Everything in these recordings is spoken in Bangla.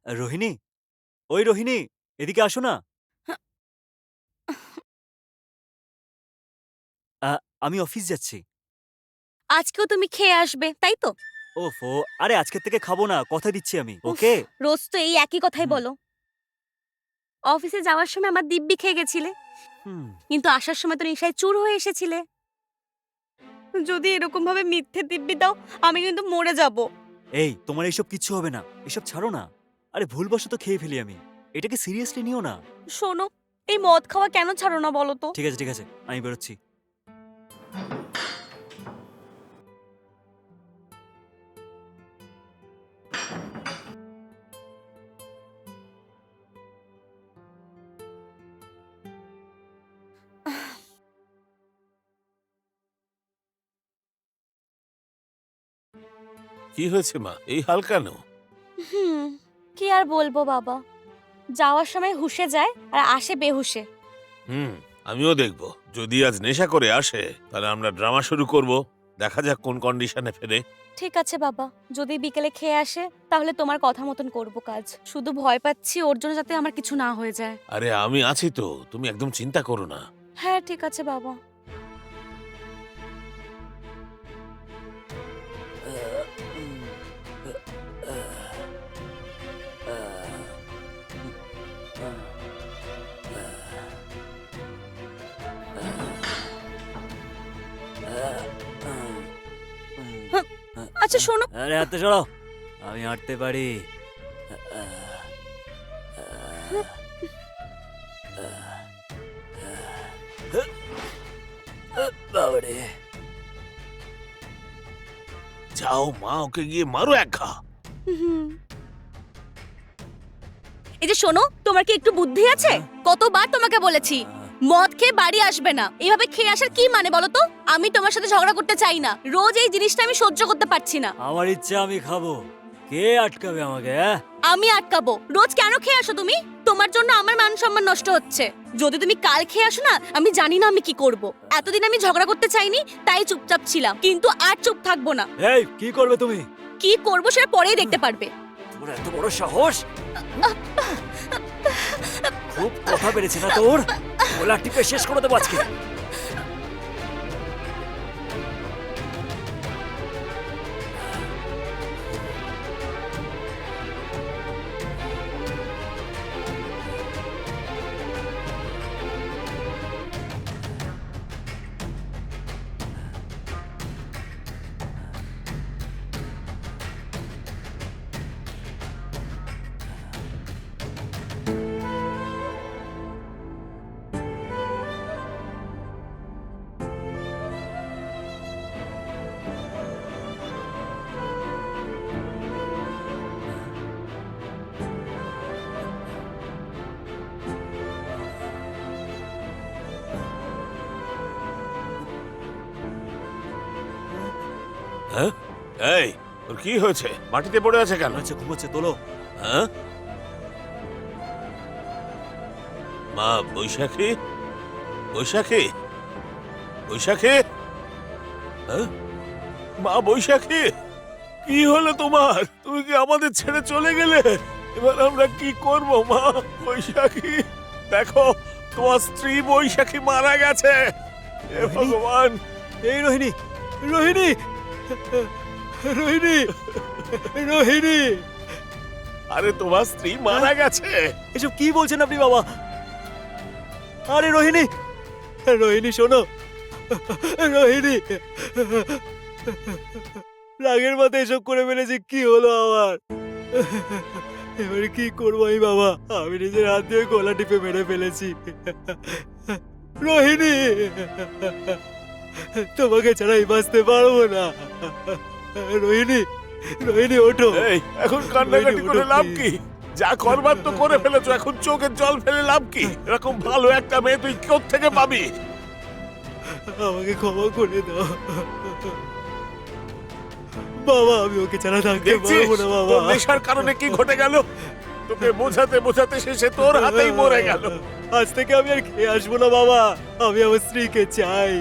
রোহিণী, ওই রোহিণী, এদিকে আসো না। আ আমি অফিস যাচ্ছি। আজকেও তুমি খেয়ে আসবে, তাই তো? ওফো! আরে আজকের থেকে খাবো না, কথা দিচ্ছি আমি, উফ! ওকে? রোজ তো এই একই কথাই হুম, বলো। অফিসে যাওয়ার সময় আমার দিব্যি খেয়ে গেছিলে, হুম। কিন্তু আসার সময় তো নেশায় চুর হয়ে এসেছিলে। যদি এরকমভাবে মিথ্যে দিব্যি দাও, আমি কিন্তু মরে যাব। এই, তোমার এইসব কিচ্ছু হবে না। এসব ছাড়ো না। আরে ভুলবশত খেয়ে ফেলি আমি। এটাকে সিরিয়াসলি নিও না। শোনো, এই মদ খাওয়া কেন ছাড়ো না বলো তো? ঠিক আছে, ঠিক আছে। আমি বেরোচ্ছি। কি হয়েছে মা, এই হাল কেন? হুম, কি আর বলবো বাবা। যাওয়ার সময় হুঁশে যায় আর আসে বেহুঁশে। আমিও দেখব। যদি আজ নেশা করে আসে তাহলে আমরা ড্রামা শুরু করব। দেখা যাক কোন কন্ডিশনে ফেরে। ঠিক আছে বাবা, যদি বিকেলে খেয়ে আসে তাহলে তোমার কথা মতন করব কাজ। শুধু ভয় পাচ্ছি ওর জন্য যাতে আমার কিছু না হয়ে যায়। আরে আমি আছি তো, তুমি একদম চিন্তা করো না। হ্যাঁ ঠিক আছে বাবা। হুম, আচ্ছা শোনো। আরে হাতটা সরাও। আমি হাঁটতে পারি। বাবারে! যাও মা, ওকে গিয়ে মারো এক ঘা। হুম। এই যে শোনো, তোমার কি একটু বুদ্ধি আছে? কতবার তোমাকে বলেছি মদ খেয়ে বাড়ি আসবে না। এইভাবে খেয়ে আসার কি মানে বলো তো? আমি তোমার সাথে ঝগড়া করতে চাই না, রোজ এই জিনিসটা আমি সহ্য করতে পারছি না। আমার ইচ্ছা আমি খাবো। কে আটকাবে আমাকে, হ্যাঁ? আমি আটকাবো? রোজ কেন খেয়ে আসো তুমি? তোমার জন্য আমার মান সম্মান নষ্ট হচ্ছে। যদি তুমি কাল খেয়ে আসো না, আমি জানি না আমি কি করব। এতদিন আমি ঝগড়া করতে চাইনি, তাই চুপচাপ ছিলাম, কিন্তু আর চুপ থাকবো না। এই, কি করবে তুমি? কি করবো সেটা পরেই দেখতে পারবে। তোর এত বড় সাহস! খুব কথা বেড়েছে না তোর? গলা টিপে শেষ করে দেবো আজকে। হ্যাঁ, এই ওর কি হয়েছে? মাটিতে পড়ে আছে কেন? ঘুমাচ্ছে, ঘুমাচ্ছে, তোলো। হ্যাঁ, মা বৈশাখী, বৈশাখী, বৈশাখী, হ্যাঁ? মা বৈশাখী, কি হলো তোমার? তুমি কি আমাদের ছেড়ে চলে গেলে? এবার আমরা কি করব মা? বৈশাখী, দেখো তোমার স্ত্রী বৈশাখী মারা গেছে। হে রোহিণী? ভগবান! এই রোহিণী, রোহিণী, রোহিণী, রোহিণী! আরে তোমার স্ত্রী মারা গেছে। এসব কি বলছেন আপনি বাবা? আরে রোহিণী, রোহিণী শোনো, রোহিণী! রাগের মাথায় এসব করে ফেলেছি, কি হলো আমার? এবারে কি করবো আমি বাবা? আমি নিজের হাত দিয়ে গলা টিপে মেরে ফেলেছি। রোহিণী, তোমাকে ছাড়াই বাঁচতে পারবো না। রোহিণী, রোহিণী ওঠো। এই এখন কান্নাকাটি করে লাভ কি? যা করবার তো করে ফেলেছো, এখন চোখের জল ফেলে লাভ কি? এরকম ভালো একটা মেয়ে তুই কোত্থেকে পাবি? আমাকে ক্ষমা করে দাও বাবা, আমি ওকে ছাড়া থাকতে দেখছিস পারবো না বাবা। তোর নেশার কারণে কি ঘটে গেল? তোকে বোঝাতে বোঝাতে শেষে তোর হাতেই মরে গেল। আজ থেকে আমি আর খেয়ে আসবো না বাবা, আমি আমার স্ত্রীকে চাই।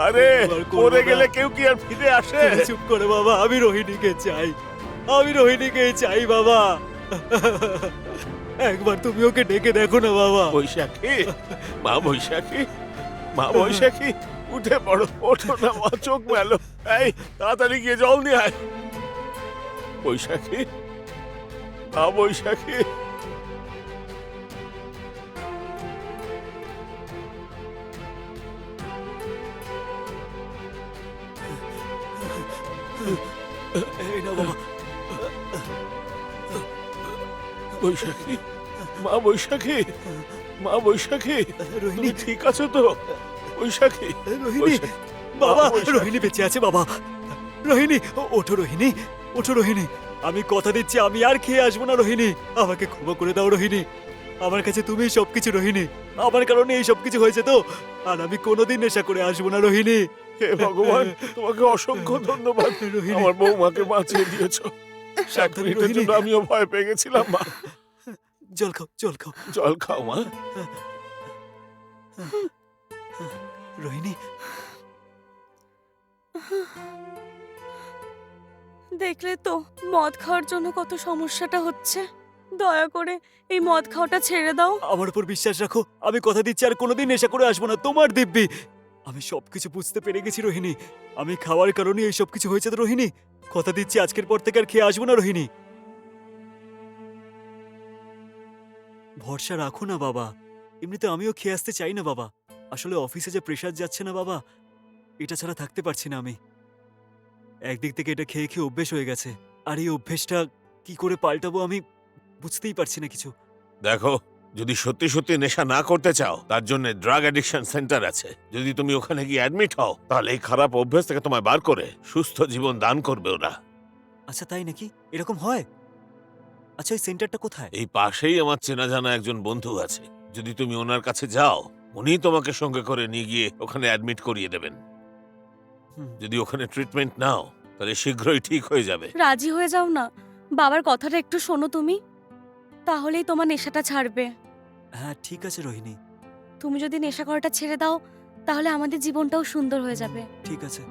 আরে আর করবো মরে না। গেলে কেউ কি আর ফিরে আসে? তুমি চুপ করে বাবা, আমি রোহিণীকে চাই, আমি রোহিণীকে চাই বাবা। একবার তুমি ওকে ডেকে দেখো না বাবা। বৈশাখী, মা বৈশাখী, মা বৈশাখী, উঠে পড়ো, ওঠো না মা, চোখ মেলো। এই তাড়াতাড়ি গিয়ে জল নিয়ে আয়। বৈশাখী, মা বৈশাখী। এই না বাবা। বৈশাখী, মা বৈশাখী, মা বৈশাখী, রোহিণী, তুমি ঠিক আছো তো? বৈশাখী, রোহিণী, বৈশাখী, বাবা, মা বৈশাখী। রোহিণী বেঁচে আছে বাবা। রোহিণী, ওঠো রোহিণী, ওঠো রোহিণী। আমি কথা দিচ্ছি আমি আর খেয়ে আসবো না রোহিণী। আমাকে ক্ষমা করে দাও রোহিণী। আমার কাছে তুমি সবকিছু রোহিণী। আমার কারণে এই সবকিছু হয়েছে তো। আর আমি কোনোদিন নেশা করে আসবো না রোহিণী। হে ভগবান, তোমাকে অসংখ্য ধন্যবাদ। রোহিণী। আমার বৌমাকে বাঁচিয়ে দিয়েছো। এক সাবধানে মিনিটের রোহিণী। জন্য আমিও ভয় পেয়ে গেছিলাম মা। জল খাও, জল খাও। জল খাও মা। রোহিণী, দেখলে তো মদ খাওয়ার জন্য কত সমস্যাটা হচ্ছে। দয়া করে এই মদ খাওয়াটা ছেড়ে দাও। আমার উপর বিশ্বাস রাখো। আমি কথা দিচ্ছি আর কোনোদিন নেশা করে আসবো না। তোমার দিব্যি। আমি সবকিছু বুঝতে পেরে গেছি রোহিণী। আমি খাওয়ার কারণে এই সব কিছু হয়েছে তো রোহিণী। কথা দিচ্ছি আজকের পর থেকে আর খেয়ে আসবো না রোহিণী। ভরসা রাখো না বাবা। এমনিতে আমিও খেয়ে আসতে চাই না বাবা। আসলে অফিসে যে প্রেশার যাচ্ছে না বাবা, এটা ছাড়া থাকতে পারছি না আমি। একদিক থেকে এটা খেয়ে খেয়ে অভ্যেস হয়ে গেছে। আর এই অভ্যেসটা কি করে পাল্টাবো আমি বুঝতেই পারছি না কিছু। দেখো, যদি সত্যি সত্যি নেশা না করতে চাও, তার জন্য ড্রাগ অ্যাডিকশন সেন্টার আছে। যদি তুমি ওখানে গিয়ে অ্যাডমিট হও, তাহলে এই খারাপ অভ্যেস থেকে তোমায় বার করে সুস্থ জীবন দান করবে ওরা। আচ্ছা তাই নাকি? এরকম হয়? আচ্ছা এই সেন্টারটা কোথায়? এই পাশেই আমার চেনা জানা একজন বন্ধু আছে। যদি তুমি ওনার কাছে যাও, উনি তোমাকে সঙ্গে করে নিয়ে গিয়ে ওখানে অ্যাডমিট করিয়ে দেবেন। হুম। যদি ওখানে ট্রিটমেন্ট নাও, তাহলে শীঘ্রই ঠিক হয়ে যাবে। রাজি হয়ে যাও না। বাবার কথাটা একটু শোনো তুমি, তাহলেই তোমার নেশাটা ছাড়বে। হ্যাঁ ঠিক আছে রোহিণী, তুমি যদি নেশা করাটা ছেড়ে দাও, তাহলে আমাদের জীবনটাও সুন্দর হয়ে যাবে। ঠিক আছে।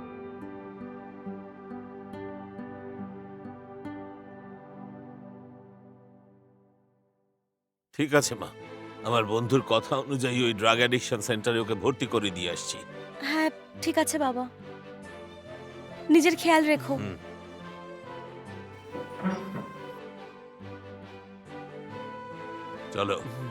ঠিক আছে মা, আমার বন্ধুর কথা অনুযায়ী ওই ড্রাগ অ্যাডিকশন সেন্টারে ওকে ভর্তি করে দিয়ে আসছি। হ্যাঁ ঠিক আছে বাবা, নিজের খেয়াল রেখো। হুম। চলো। হুম।